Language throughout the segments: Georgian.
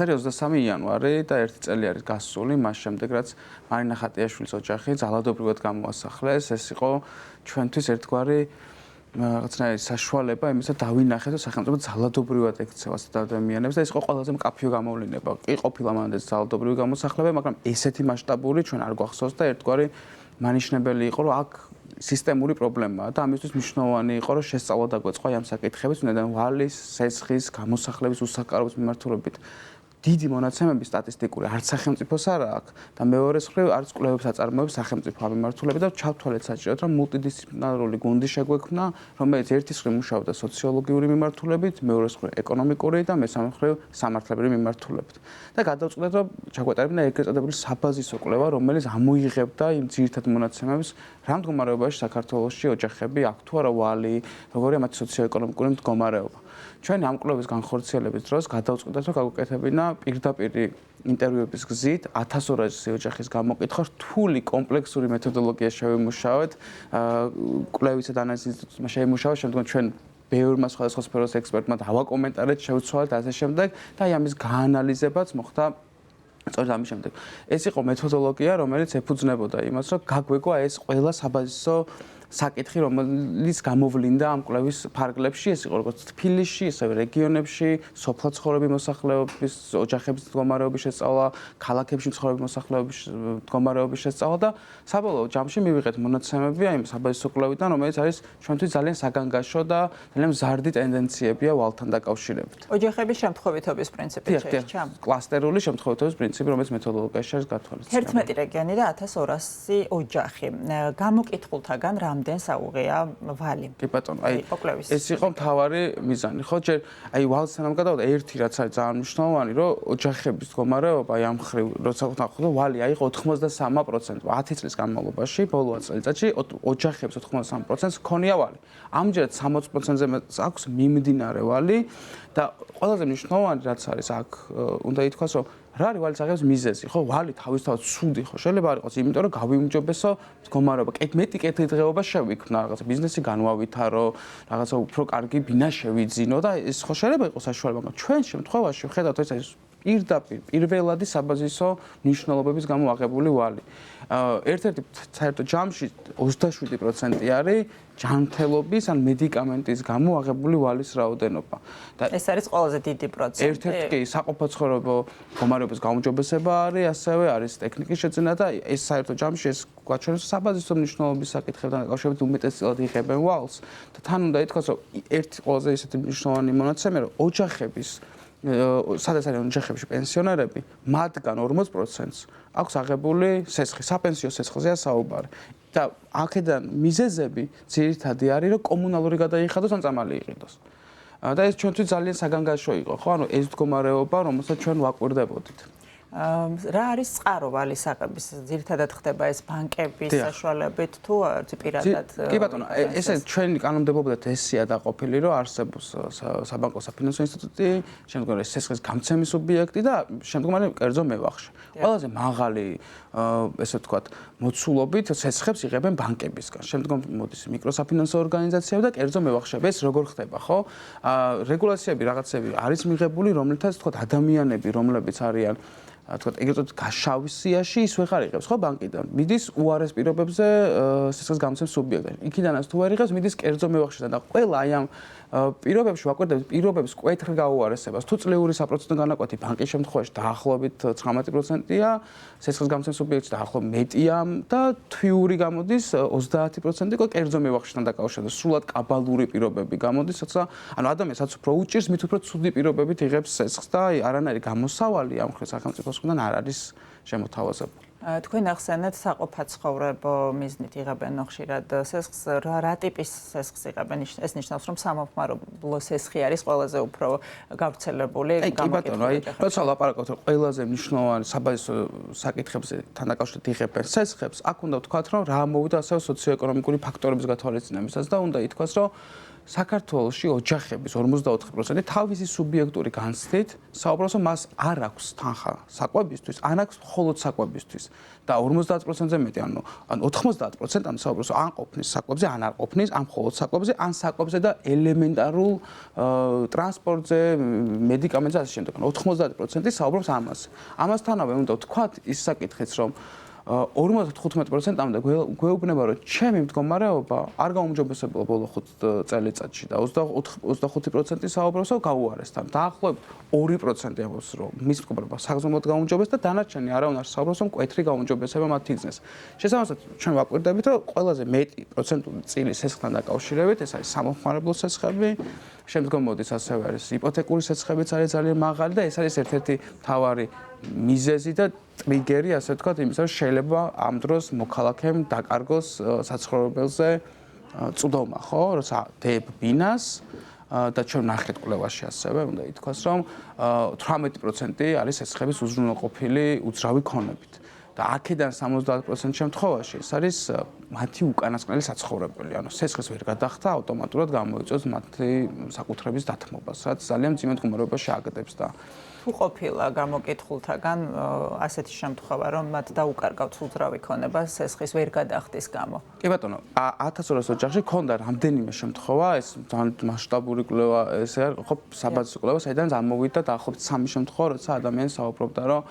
არის 23 იანვარი და 1 წელი არის გასული მას შემდეგ რაც მარინა ხატიაშვილის ოჯახი ძალადობრივად გამოასახლეს. ეს იყო ჩვენთვის ერთგვარი რაღაცნაირი საშუალება იმისა დავინახეთ რომ სახელმწიფო ძალადობრივად ექცევა ადამიანებს და ეს იყო ყველაზე მკაფიო გამოვლენა. კი ყოფილა მანამდე ძალადობრივი გამოსახლება, მაგრამ ესეთი მასშტაბური ჩვენ არ გვახსოვს და ერთგვარი მანიშნებელი იყო რომ აქ სისტემური პრობლემაა და ამისთვის მნიშვნელოვანი იყო რომ შესწავლა დაგვეწყო ამ საკითხების, თუნდაც ვალის, სესხის, გამოსახლების უსაკარობის მიმართულებით დიდი მონაცემები სტატისტიკური არც სახელმწიფოს არ აქვს და მეორე მხრივ არც კვლევებს აწარმოებს სახელმწიფო ამ მიმართულებით და ჩავთვალეთ საჭიროდ რომ მულტიდისციპლინარული გუნდი შეგვექმნა, რომელიც ერთის მხრივ მუშაობდა სოციოლოგიური მიმართულებით, მეორე მხრივ ეკონომიკური და მესამე მხრივ სამართლებრივი მიმართულებით. და გადავწყვეტეთ რომ ჩაგვეტარებინა ეგრეთ წოდებული საბაზისო კვლევა, რომელიც ამოიღებდა იმ ძირითად მონაცემებს, რა მდგომარეობაში საქართველოში ოჯახები აქვს თუ არა ვალი, როგორია მათი სოციო-ეკონომიკური მდგომარეობა. ჩვენ ამ კვლევის განხორციელების დროს გადავწყვეტეთ რომ გაგვეკეთებინა პირდაპირ ინტერვიუების გზით 1200 ოჯახის გამოკითხვა რთული კომპლექსური მეთოდოლოგია შევიმუშავეთ კვლევისა და ანალიზის ინსტიტუტმა შეიმუშავა შემდგომ ჩვენ ბევრმა სხვადასხვა სფეროს ექსპერტმა დავაკომენტარეთ, შევცვალეთ ასე შემდეგ და აი ამის გაანალიზებაც მოხდა სწორედ ამის შემდეგ. ეს იყო მეთოდოლოგია, რომელიც ეფუძნებოდა იმას, რომ გაგვეგო ეს ყველა საბაზისო საკითხი, რომელიც გამოვლინდა ამ კვლევის ფარგლებში, ეს იყო როგორც თბილისში, ისევე რეგიონებში, სოფლად ცხოვრები მოსახლეობის ოჯახების მდგომარეობის შესწავლა, ქალაქებში ცხოვრები მოსახლეობის მდგომარეობის შესწავლა და საბოლოო ჯამში მივიღეთ მონაცემები აი საბაზისო კვლევიდან, რომელიც არის ჩვენთვის ძალიან საგანგაშო და ძალიან მზარდი ტენდენციებია ვალთან დაკავშირებით. ოჯახების შემთხვევითობის პრინციპი შეირჩა? კლასტერული შემთხვევითობის პრინციპი, რომელიც მეთოდოლოგიაში არის გათვალისწინებული. 11 რეგიონი და 1200 ოჯახი. გამოკითხულთაგან რამდენს აუღია ვალი? კი ბატონო, აი ეს იყო მთავარი მიზანი, ხო? ჯერ აი ვალს სანამ გადავდა ერთი რაც არის ძალიან მნიშვნელოვანი, რომ ოჯახების მდგომარეობა აი ამ მხრივ როცა ვთქვათ, რომ ვალი აი 83%, 10 წლის განმავლობაში, ბოლო წელიწადში ოჯახებს 83%-ს ქონია ვალი. ამჯერად 60%-ზე აქვს მიმდინარე ვალი და ყველაზე მნიშვნელოვანი რაც არის აქ უნდა ითქვას, რომ რა არის ვალის აღების მიზეზი, ხო? ვალი თავისთავად ცუდი ხო შეიძლება არ იყოს, იმიტომ რომ გავიმჯობესო მდგომარეობა. მეტი კეთილდღეობა შევიქმნა, რაღაცა ბიზნესი განვავითარო, რაღაცა უფრო კარგი ბინა შევიძინო და ეს ხო შეიძლება იყოს საშუალება, მაგრამ ჩვენ შემთხვევაში ვხედავთ ეს არის პირდაპირ პირველადი საბაზისო მნიშვნელობების გამო აღებული ვალი. ერთ-ერთი საერთო ჯამში 27% არის ჯანმრთელობის ან მედიკამენტის გამო აღებული ვალის რაოდენობა. და ეს არის ყველაზე დიდი პროცენტი. ერთ-ერთი კი საყოფაცხოვრებო მდგომარეობის გაუმჯობესება არის, ასევე არის ტექნიკის შეძენა და ეს საერთო ჯამში ეს გვაჩვენებს საბაზისო მნიშვნელობის საკითხებთან დაკავშირებით უმეტესწილად იღებენ ვალს და თან უნდა ითქვას, რომ ერთი ყველაზე ისეთი მნიშვნელოვანი მონაცემია, რომ ოჯახების სადაც არის ოჯახებში პენსიონერები, მათგან 40%-ს აქვს აღებული სესხი, საპენსიო სესხზეა საუბარი. და აქედან მიზეზები ძირითადი არის, რომ კომუნალური გადაიხადოს ან წამალი იყიდოს. და ეს ჩვენთვის ძალიან საგანგაშო იყო, ხო? ანუ ეს მდგომარეობა, რომელსაც ჩვენ ვაკვირდებოდით. რა არის წყარო ვალის აღების? ძირითადად ხდება ეს ბანკების საშუალებით თუ პირადად? კი ბატონო, ესე ჩვენი კანონმდებლობიდან ესია დაყოფილი, რომ არსებობს საბანკო საფინანსო ინსტიტუტი, შემდგომ ეს სესხის გამცემის სუბიექტი და შემდგომ არის კერძო მევახში. ყველაზე მაღალი ესე ვთქვათ, მოცულობით სესხებს იღებენ ბანკებისგან. შემდგომ მოდის მიკროსაფინანსო ორგანიზაციები და კერძო მევახშები. ეს როგორ ხდება, ხო? რეგულაციები რაღაცები არის მიღებული, რომლითაც ვთქვათ ადამიანები, რომლებიც არიან თქვათ ეგრეთ გაშავის სიაში ის ვეღარ იღებს ხო ბანკიდან მიდის უარეს პირობებზე სესხის გამცემ სუბიექტი იქიდანაც თუ ვერ იღებს მიდის კერძო მევახშიდან და ყველა აი ამ პირობებში ვაკვირდებით პირობების კვეთრ გაუარესებას თუ წლიური საპროცენტო განაკვეთი ბანკის შემთხვევაში დაახლოებით 19%-ია სესხის გამცემ სუბიექტში დაახლოებით მეტია და თვიური გამოდის 30% იყო კერძო მევახშიდან დაკავშირებით სრულად კაბალური პირობები გამოდის თორსა ანუ ადამიანსაც უფრო უჭირს მით უფრო ცუდი პირობებით იღებს სესხს და არანაირი გამოსავალი ამ ხრი სახელმწიფოს მხრიდან არ არის შემოთავაზებული. თქვენ ახსენეთ საყოფაცხოვრებო მიზნით იღებენ ხშირად სესხს, რა ტიპის სესხს იღებენ? ეს ნიშნავს, რომ სამომხმარებლო სესხი არის ყველაზე უფრო გავრცელებული გამოკითხული. როცა ლაპარაკობთ ყველაზე მნიშვნელოვანი საბაზისო საკითხებზე თან დაკავშირებით იღებენ სესხებს, აქ უნდა ვთქვათ, რომ რა მოვიდა ასევე სოციო-ეკონომიკური ფაქტორების გათვალისწინებისას და უნდა ითქვას, რომ საქართველოში ოჯახების 54% თავისი სუბიექტური განცდით საუბრობს, რომ მას არ აქვს თანხა საკვებისთვის, ან აქვს მხოლოდ საკვებისთვის. და 50%-ზე მეტი, ანუ 90% ამ საუბრობს, ან ყოფნის საკვებზე, ან არ ყოფნის, ან მხოლოდ საკვებზე, ან საკვებზე და ელემენტარულ ტრანსპორტზე, მედიკამენტზე ასე შემდეგ. 90% საუბრობს ამაზე. ამასთანავე უნდა ვთქვათ ის საკითხიც, რომ 55%-მდე გვეუბნება, რომ ჩემი მდგომარეობა არ გაუმჯობესებულა ბოლო 5 წელიწადში და 25% საუბრობს, რომ გაუარესთან. დაახლოებით 2% ამბობს, რომ მის მდგომარეობა საგრძნობლად გაუმჯობესდა და დანარჩენი არავინ არ საუბრობს, რომ მკვეთრი გაუმჯობესება მათ იგრძნეს. შესაბამისად, ჩვენ ვაკვირდებით, რომ ყველაზე მეტი პროცენტული წილი სესხთან დაკავშირებით, ეს არის სამომხმარებლო სესხები, შემდგომ მოდის ასევე არის იპოთეკური სესხებიც არის ძალიან მაღალი და ეს არის ერთ-ერთი მთავარი მიზეზი და ტრიგერი, ასე ვთქვათ, იმისა, რომ შეიძლება ამ დროს მოქალაქემ დაკარგოს საცხოვრებელზე წვდომა, ხო, როცა დებინას და ჩვენ ნახეთ კვლევაში ასევე უნდა ითქვას, რომ 18% არის სესხების უზრუნველყოფილი უძრავი ქონებით. და აქედან 70% შემთხვევაში ეს არის მათი უკანასკნელი საცხოვრებელი. ანუ სესხის ვერ გადახდა ავტომატურად გამოიწვევს მათი საკუთრების დათმობას, რაც ძალიან მძიმე მდგომარეობაში აგდებს და თუ ყოფილა გამოკითხულთაგან ასეთი შემთხვევა, რომ მათ დაუკარგავთ უძრავი ქონება სესხის ვერ გადახდის გამო. კი ბატონო, 1200 ოჯახში ქონდა რამდენიმე შემთხვევა, ეს ძალიან მასშტაბური კვლევა, ესე არ ხო საბაზო კვლევა, საიდან ამოვიდა დაახლოებით 3 შემთხვევა, როცა ადამიანი საუბრობდა, რომ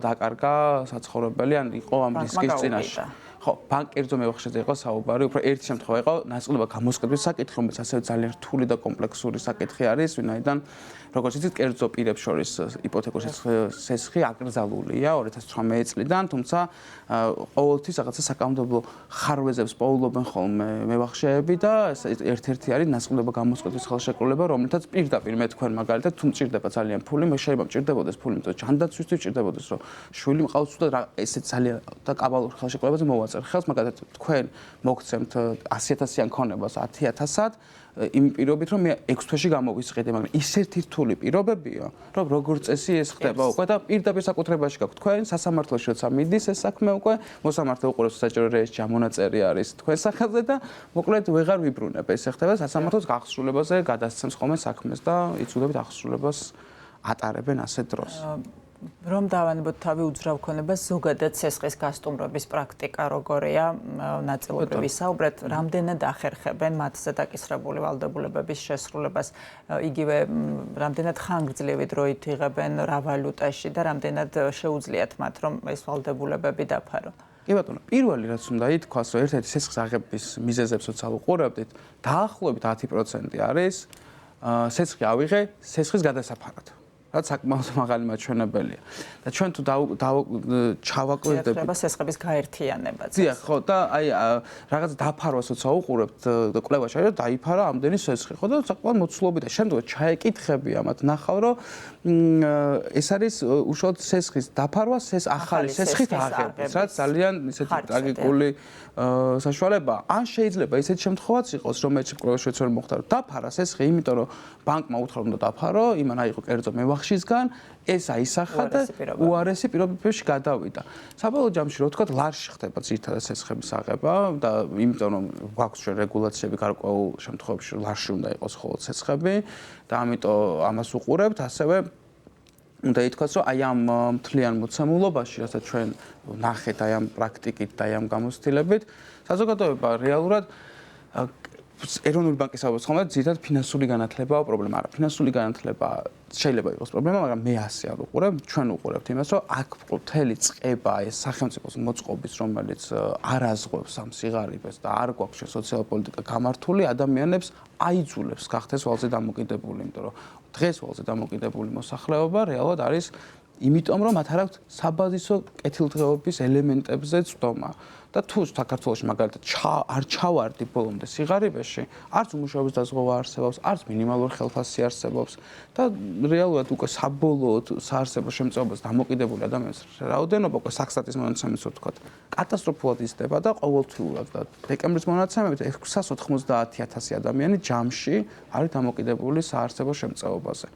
დაკარგა საცხოვრებელი, ან იყო ამ რისკის წინაშე. ხო, ბანკერძო მევახშეზე იყო საუბარი, უფრო ერთი შემთხვევა იყო ნაწილობა გამოსყიდვის საკითხი, რომელიც ასევე ძალიან რთული და კომპლექსური საკითხი არის, ვინაიდან როგორც იცით, კერძო პირებს შორის იპოთეკური სესხი აკრძალულია 2018 წლიდან, თუმცა ყოველთვის რაღაცა საკანონმდებლო ხარვეზებს პოულობენ ხოლმე მევახშეები და ერთ-ერთი არის ნაწილობა გამოსყიდვის ხელშეკრულება, რომლითაც პირდაპირ მე თქვენ მაგალითად თუ მჭირდება ძალიან ფული, მე შეიძლება მჭირდებოდეს ფული, იმიტომ რომ ჯანდაცვისთვის მჭირდებოდეს, რომ შვილი მყავს და ესეც ძალიან და კაბალურ ხელშეკრულებაზე მოვაწერ ხელს, მაგალითად თქვენ მოგცემთ 100,000-იან ქონებას 10,000-ად იმ პირობით, რომ მე 6 თვეში გამოვისყიდე, მაგრამ ისეთი რთული პირობებია, რომ როგორც წესი ეს ხდება უკვე და პირდაპირ საკუთრებაში გაქვთ თქვენ სასამართლოში, როცა მიდის ეს საქმე უკვე მოსამართლე უყურებს საჭირო რეესტრი ამონაწერი არის თქვენ სახელზე და მოკლედ ვეღარ ვიბრუნებ. ეს ხდება სასამართლოს აღსრულებაზე, გადასცემს ხოლმე საქმეს და იცოდებით აღსრულებას ატარებენ ასეთ დროს. რომ დავანებოთ თავი უძრავ ქონებას ზოგადად სესხის გასტუმრების პრაქტიკა როგორია, ნაწილობრივ ვისაუბრეთ, რამდენად ახერხებენ მათზე დაკისრებული ვალდებულებების შესრულებას, იგივე რამდენად ხანგრძლივი დროით იღებენ რა ვალუტაში და რამდენად შეუძლიათ მათ რომ ეს ვალდებულებები დაფარო. კი ბატონო, პირველი რაც უნდა ითქვას, რომ ერთ-ერთი სესხის აღების მიზეზებს როცა ვუყურებდით, დაახლოებით 10% არის სესხი ავიღე სესხის გადასაფარად. რაც საკმაოდ მაღალი მაჩვენებელია. და ჩვენ თუ ჩავაკვირდებით ხდება სესხების გაერთიანებაც. დიახ, ხო და აი რაღაც დაფარვას როცა უყურებთ კვლევაში, რომ დაიფარა ამდენი სესხი, ხო და საკმაოდ მოცულობითია. შემდგომ ჩაეკითხები ამათ ნახავ, რომ ეს არის უშუალოდ სესხის დაფარვა, ახალი სესხით აღების, რაც ძალიან ისეთი ტრაგიკული საშუალებაა. ან შეიძლება ისეთი შემთხვევაც იყოს, რომელიც კვლევაში ვერ მოხდა, რომ დაფარა სესხი, იმიტომ რომ ბანკმა უთხრა უნდა დაფარო, იმან აიღო კერძო მევახშისგან, ეს აისახა და უარესი პირობებში გადავიდა. საბოლოო ჯამში რო ვთქვათ, ლარში ხდება ძირითადად სესხების აღება და იმიტომ რომ გვაქვს ჩვენ რეგულაციები გარკვეულ შემთხვევებში ლარში უნდა იყოს მხოლოდ სესხები და ამიტომ ამას უყურებთ, ასევე უნდა ითქვას, რომ აი ამ მთლიან მოცემულობაში, რასაც ჩვენ ნახეთ აი ამ პრაქტიკით და აი ამ გამოცდილებით, საზოგადოება რეალურად ეროვნული ბანკის საუბარს ხოლმე ძირითადად ფინანსური განათლებაა პრობლემა. არა, ფინანსური განათლება შეიძლება იყოს პრობლემა, მაგრამ მე ასე არ უყურებ, ჩვენ უყურებთ იმას, რომ აქ მთელი წყება ეს სახელმწიფოს მოწყობის, რომელიც არ აზღვევს ამ სიღარიბეს და არ გვაქვს სოციალური პოლიტიკა გამართული, ადამიანებს აიძულებს გახდეს ვალზე დამოკიდებული, იმიტომ რომ დღეს ვალზე დამოკიდებული მოსახლეობა რეალურად არის იმიტომ რომ მათ არ აქვს საბაზისო კეთილდღეობის ელემენტებზე წვდომა. და თუ საქართველოში მაგალითად არ ჩავარდი ბოლომდე სიღარიბეში, არც უმუშეობის დაზღვევა არსებობს, არც მინიმალური ხელფასი არსებობს და რეალურად უკვე საბოლოოდ საარსებო შემწეობას დამოკიდებული ადამიანის რაოდენობა უკვე საქსტატის მონაცემით ვთქვათ, კატასტროფულად იზრდება და ყოველთვიურად და დეკემბრის მონაცემებით 690,000 ადამიანი ჯამში არის დამოკიდებული საარსებო შემწეობაზე.